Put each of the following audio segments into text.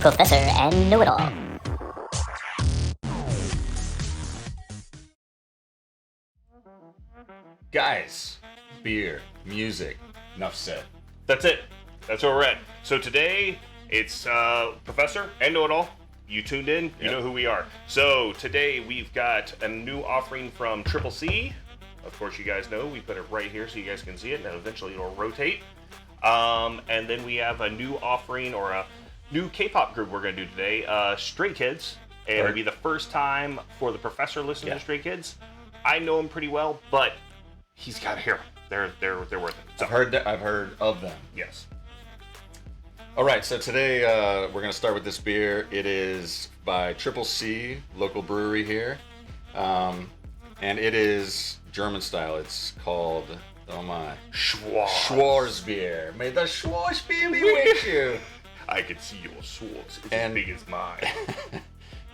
Professor and Know-It-All. Guys, beer, music, enough said. That's it. That's where we're at. So today, it's Professor and Know-It-All. You tuned in, you know who we are. So today, we've got a new offering from Triple C. Of course, you guys know, we put it right here so you guys can see it, and eventually it'll rotate. And then we have a new offering, or a new K-pop group we're going to do today, Stray Kids. And it'll be the first time for the Professor listening to Stray Kids. I know him pretty well, but he's got to hear them. They're worth it. So, I've heard of them. Yes. All right, so today we're going to start with this beer. It is by Triple C, local brewery here. And it is German style. It's called, Schwarzbier. May the Schwarzbier be with you. I can see your Schwarz. It's And- as big as mine.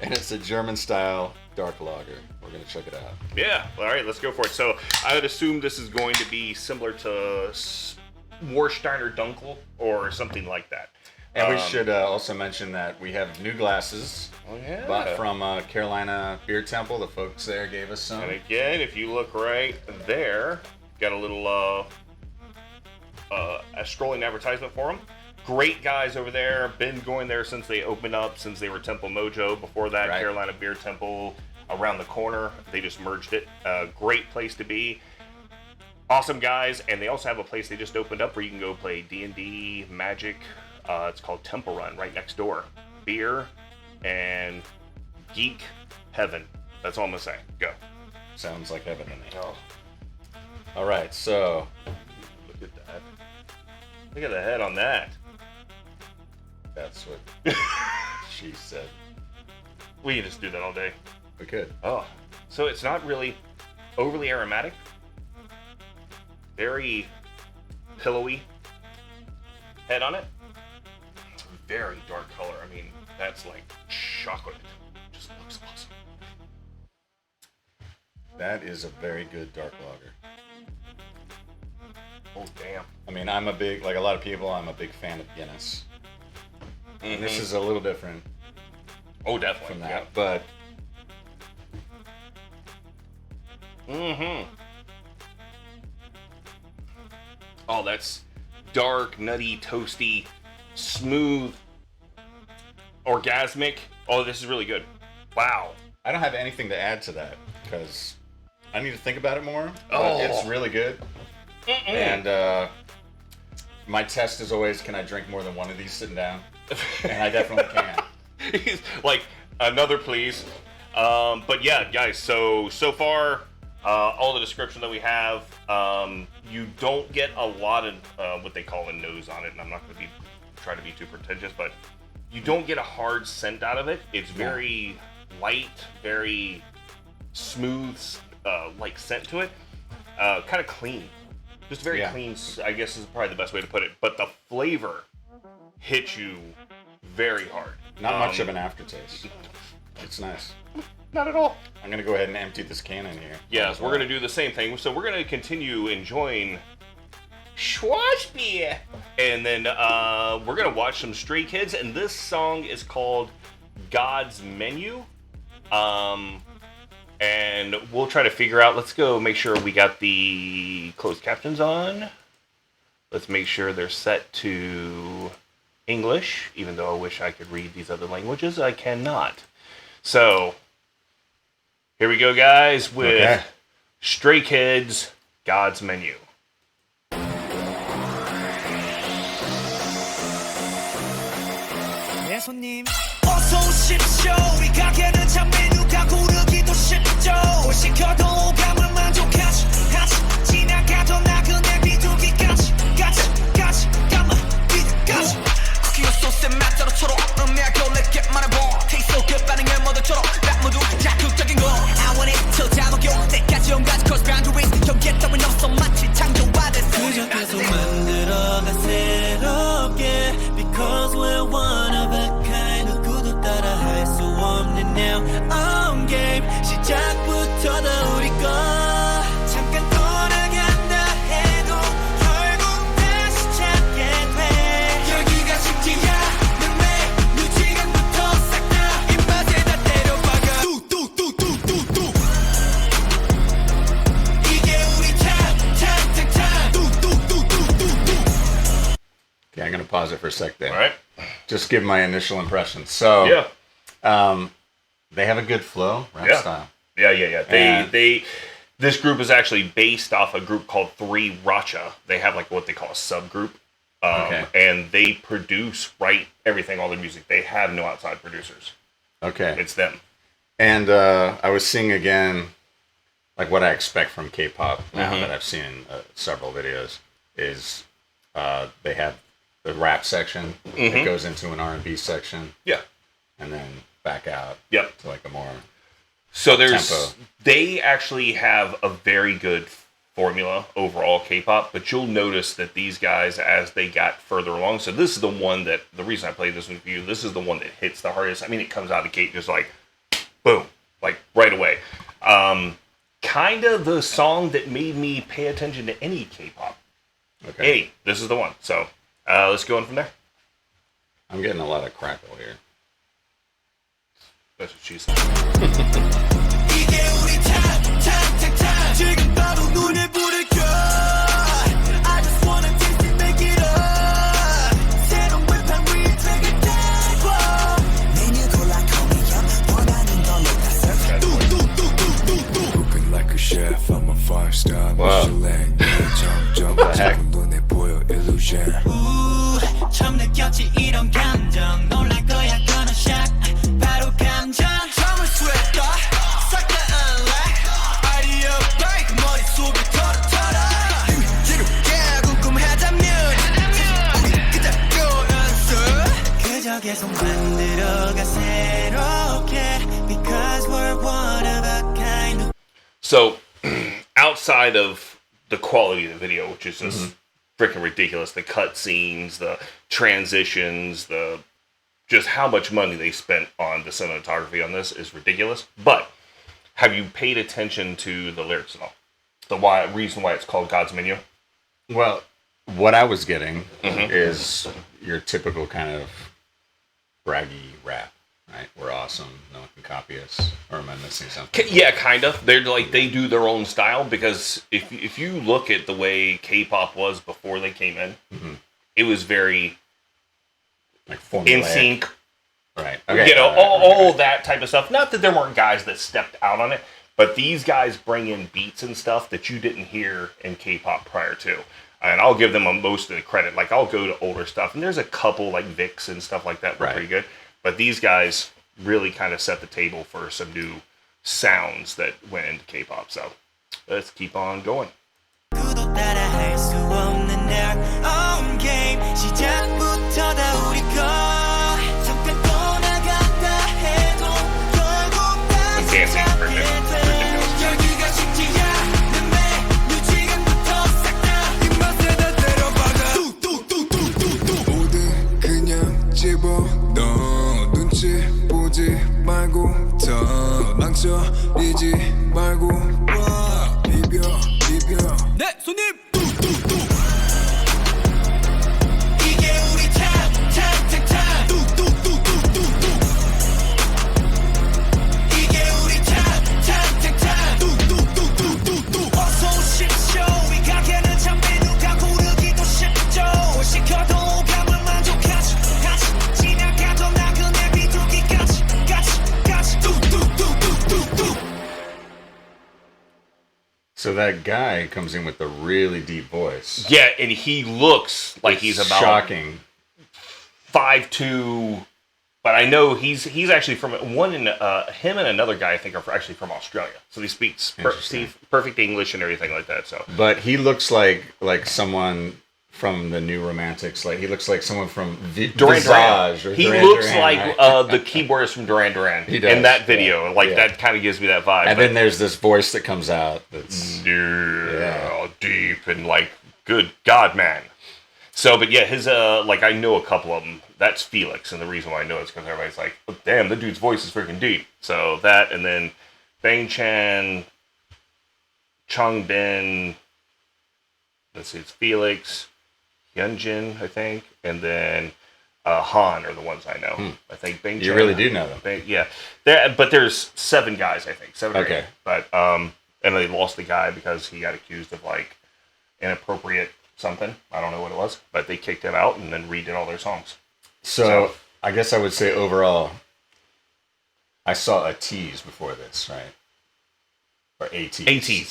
And it's a German style dark lager. We're going to check it out. Yeah, all right, let's go for it. So I would assume this is going to be similar to Warsteiner Dunkel or something like that. And we should also mention that we have new glasses bought from Carolina Beer Temple. The folks there gave us some. And again, if you look right there, got a little a scrolling advertisement for them. Great guys over there. Been going there since they opened up, since they were Temple Mojo. Before that, Carolina Beer Temple around the corner. They just merged it. Great place to be. Awesome guys. And they also have a place they just opened up where you can go play D&D, Magic. It's called Temple Run, right next door. Beer and geek heaven. That's all I'm going to say. Go. Sounds like heaven to me. Oh, All right, so look at that. Look at the head on that. that's what she said. We can just do that all day. We could. Oh, so it's not really overly aromatic. Very pillowy head on it. Very dark color. I mean, that's like chocolate. Just looks awesome. That is a very good dark lager. Oh, damn. I mean, I'm a big, like a lot of people, I'm a big fan of Guinness. And this is a little different Oh, definitely. from that, but Oh, that's dark, nutty, toasty, smooth, orgasmic. Oh, this is really good. Wow. I don't have anything to add to that because I need to think about it more. But Oh. it's really good. And my test is always, can I drink more than one of these sitting down? And I definitely can. He's like, another please. But yeah, guys, so far, all the description that we have, you don't get a lot of what they call a nose on it, and I'm not going to try to be too pretentious, but you don't get a hard scent out of it. It's very light, very smooth, like scent to it. Kind of clean. Just very clean, I guess is probably the best way to put it. But the flavor hits you very hard. Not much of an aftertaste. It's nice. Not at all. I'm going to go ahead and empty this can in here. Yes, we're going to do the same thing. So we're going to continue enjoying Schwarzbier. And then we're going to watch some Stray Kids. And this song is called God's Menu. And we'll try to figure out, let's go make sure we got the closed captions on. Let's make sure they're set to English, even though I wish I could read these other languages. I cannot. So, here we go, guys, with Stray Kids, God's Menu. 네, 손님. 어서 오십시오. 우리 가게는 참 메뉴가 고르기도 쉽죠. 뭘 시켜도 오감을 만족하지. 지나가던 나그네 비둘기까지. 까지 까만 비둘기까지. 쿠키와 소스의 맛 따로 초록. 음미하고 내게 말해봐. Taste so good 반응을 모두처럼. 딱 모두 자극적인 거. I want it till 다 녹여. 때까지 온갖 cross boundaries. 경계 따윈 없어 마치 창조화됐어. 그저 계속 만들어가 새롭게. Because we're one of a kind. 누구도 따라 할 수 없는 now. for a sec there. All right. Just give my initial impressions. So, they have a good flow, rap style. Yeah. This group is actually based off a group called Three Racha. They have like what they call a subgroup. And they write everything, all the music. They have no outside producers. Okay. It's them. And I was seeing again, like what I expect from K-pop now that I've seen several videos, is they have the rap section. It goes into an R&B section. Yeah. And then back out. Yep. To like a more So tempo. They actually have a very good formula overall K-pop, but you'll notice that these guys, as they got further along, so this is the one that, the reason I played this one for you, this is the one that hits the hardest. I mean, it comes out of the gate just like, boom, like right away. Kind of the song that made me pay attention to any K-pop. Okay. Hey, this is the one. So let's go on from there. I'm getting a lot of crackle here. That's what she said. 이게 우리 time. 지금 바로 눈에 불을 켜. I just wanna taste it, make it up. 새로운 웹판 위에 take it down. 메뉴 골라 call me up. 원하는 걸로 다 serve. Cooking like a chef, I'm a 5-star Michelin. 점점 자꾸 눈에 보여 illusion. 처음 느꼈지 이런 감정. 놀랄 거야 gonna shock. 바로 감정. 처음을 sweat 싹 다 unlock. Idea break 머릿속을 털어. 지루해 궁금하다면 우리 그저 answer. 그저 계속 만들어가 새롭게. Because we're one of a kind. So, outside of the quality of the video, which is just freaking ridiculous, the cut scenes, the transitions, the just how much money they spent on the cinematography on this is ridiculous. But have you paid attention to the lyrics at all? The reason why it's called God's Menu? Well, what I was getting is your typical kind of braggy rap, right? We're awesome. No one can copy us. Or am I missing something? Yeah, kind of. They're like, they do their own style, because if you look at the way K-pop was before they came in, it was very Like in formulaic. sync. Right. Okay. You know, right, all that type of stuff. Not that there weren't guys that stepped out on it, but these guys bring in beats and stuff that you didn't hear in K-pop prior to. And I'll give them most of the credit. Like, I'll go to older stuff, and there's a couple like Vicks and stuff like that were pretty good. But these guys really kind of set the table for some new sounds that went into K-pop. So let's keep on going. 누구도 따라할 수 없는 their own game. 시작부터 다 우리 거. 잠깐 떠나갔다 해도 결국 다시 dancing for 잡게 this. 돼. 여기가 식지야. 내 메뉴 지금부터 싹 다. 이 맛에 다 때려박아. 뚝뚝뚝뚝뚝뚝. 모든 그냥 집어넣어. 눈치 보지 말고 더 망설이지 말고 비벼 네 손님 뚝뚝뚝. 이게 우리 time. 뚝뚝뚝뚝뚝뚝. 이게 우리 time. 뚝뚝뚝뚝뚝. 어서 오십시오. 이 가게는 참 메뉴가 고르기도 쉽죠. 뭘 시켜도 오감을 만족하지. 같이 지나가던 나그네 비둘기까지. 같이 뚝뚝뚝뚝뚝뚝. So that guy comes in with a really deep voice. Yeah, and he looks like he's about shocking. 5'2", but I know he's actually from him and another guy I think are actually from Australia. So he speaks perfect English and everything like that. So, But he looks like someone from the New Romantics. Like he looks like someone from Duran Visage. Duran. Or He Duran looks Duran, like right? the keyboardist from Duran Duran He does, in that video. yeah, Like yeah. that kind of gives me that vibe. And but- then there's this voice that comes out that's deep and like, good God, man. So, but yeah, his like I know a couple of them. That's Felix, and the reason why I know it's because everybody's like, oh, damn, the dude's voice is freaking deep. So that, and then Bang Chan, Chung Bin. Let's see, it's Felix, Hyunjin, I think, and then Han are the ones I know. I think Bang Chan. You really do know them. Yeah, but there's 7 guys, I think, 7 or 8. But and they lost the guy because he got accused of like inappropriate something. I don't know what it was, but they kicked it out and then redid all their songs. So I guess I would say overall, I saw a tease before this, right? Or a tease.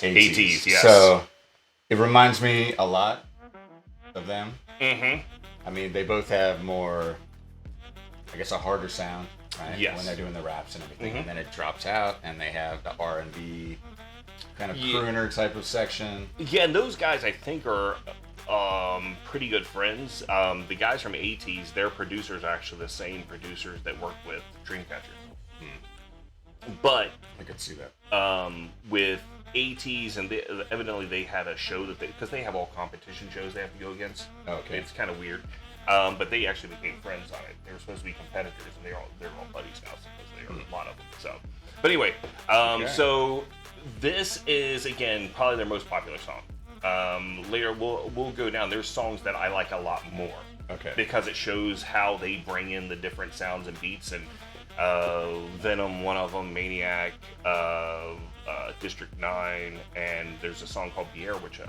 A tease, yes. So it reminds me a lot of them. Mm-hmm. I mean, they both have more, I guess, a harder sound, right? Yes. When they're doing the raps and everything, Mm-hmm. and then it drops out, and they have the R&B kind of crooner type of section. Yeah, and those guys I think are pretty good friends. The guys from ATs, their producers are actually the same producers that work with Dreamcatcher. But I could see that. with ATs, and evidently they had a show that because they have all competition shows they have to go against. Okay. It's kind of weird. But they actually became friends on it. They were supposed to be competitors, and they're all buddies now. Supposedly, or a lot of them. So, but anyway, so this is again probably their most popular song. Later we'll go down. There's songs that I like a lot more. Okay. Because it shows how they bring in the different sounds and beats, and Venom, one of them, Maniac, District 9, and there's a song called Beware, which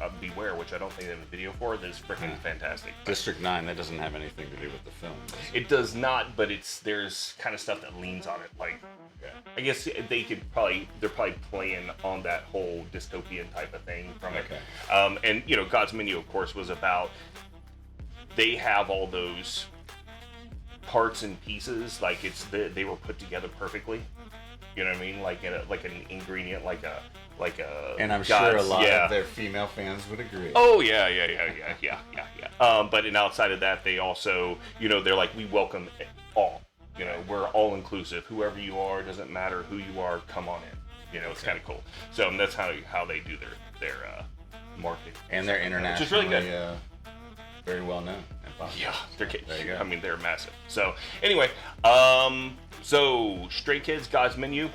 I don't think they have a video for. That's freaking fantastic. District 9, that doesn't have anything to do with the film. It does not, but there's kind of stuff that leans on it. Like, I guess they're probably playing on that whole dystopian type of thing from it. And God's Menu, of course, was about, they have all those parts and pieces, like they were put together perfectly. You know what I mean? Like an ingredient, like a. And I'm sure a lot of their female fans would agree. Oh yeah. But outside of that, they also, they're like, we welcome all. We're all inclusive. Whoever you are, doesn't matter who you are, come on in. It's kind of cool. So that's how they do their marketing. And they're internationally, which is really good. Very well known. Yeah, there you go. I mean, they're massive. So anyway, so Stray Kids, God's Menu,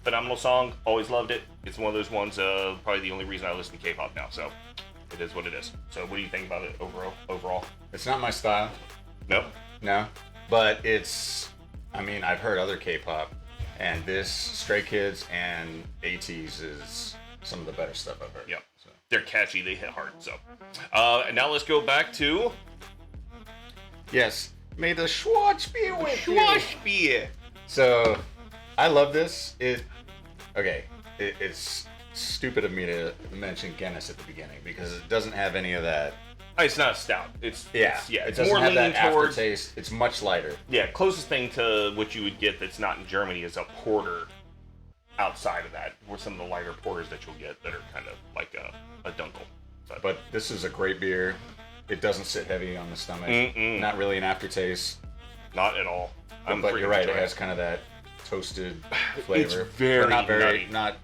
phenomenal song. Always loved it. It's one of those ones. Probably the only reason I listen to K-pop now. So it is what it is. So what do you think about it overall? It's not my style. Nope. No, but it's. I mean, I've heard other K-pop, and this Stray Kids and ATEEZ is some of the better stuff I've heard. Yep. So. They're catchy. They hit hard. So and now let's go back to. Yes, may the Schwarzbier with you. Schwarzbier. So, I love this. It's stupid of me to mention Guinness at the beginning because it doesn't have any of that. It's not a stout. It's doesn't more have leaning that towards aftertaste. It's much lighter. Yeah, closest thing to what you would get that's not in Germany is a porter. Outside of that, were some of the lighter porters that you'll get that are kind of like a dunkel. But this is a great beer. It doesn't sit heavy on the stomach. Not really an aftertaste. Not at all. But you're right. It has kind of that toasted flavor. It's very nutty. not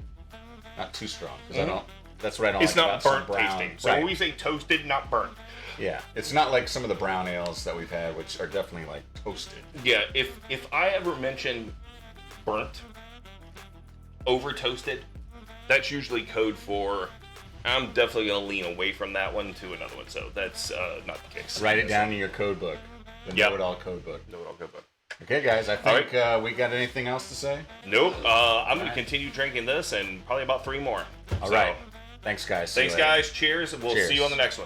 not too strong because I don't. That's what I don't. It's like not about burnt tasting. So right. when we say toasted, not burnt. Yeah, it's not like some of the brown ales that we've had, which are definitely like toasted. Yeah, if I ever mention burnt over toasted, that's usually code for. I'm definitely going to lean away from that one to another one, so that's not the case. Write it down in your code book. The Know-It-All code book. Know-It-All code book. Okay, guys, I think we got anything else to say? Nope. I'm going to continue drinking this and probably about 3 more. All right. Thanks, guys. Thanks, guys. Cheers, and we'll see you on the next one.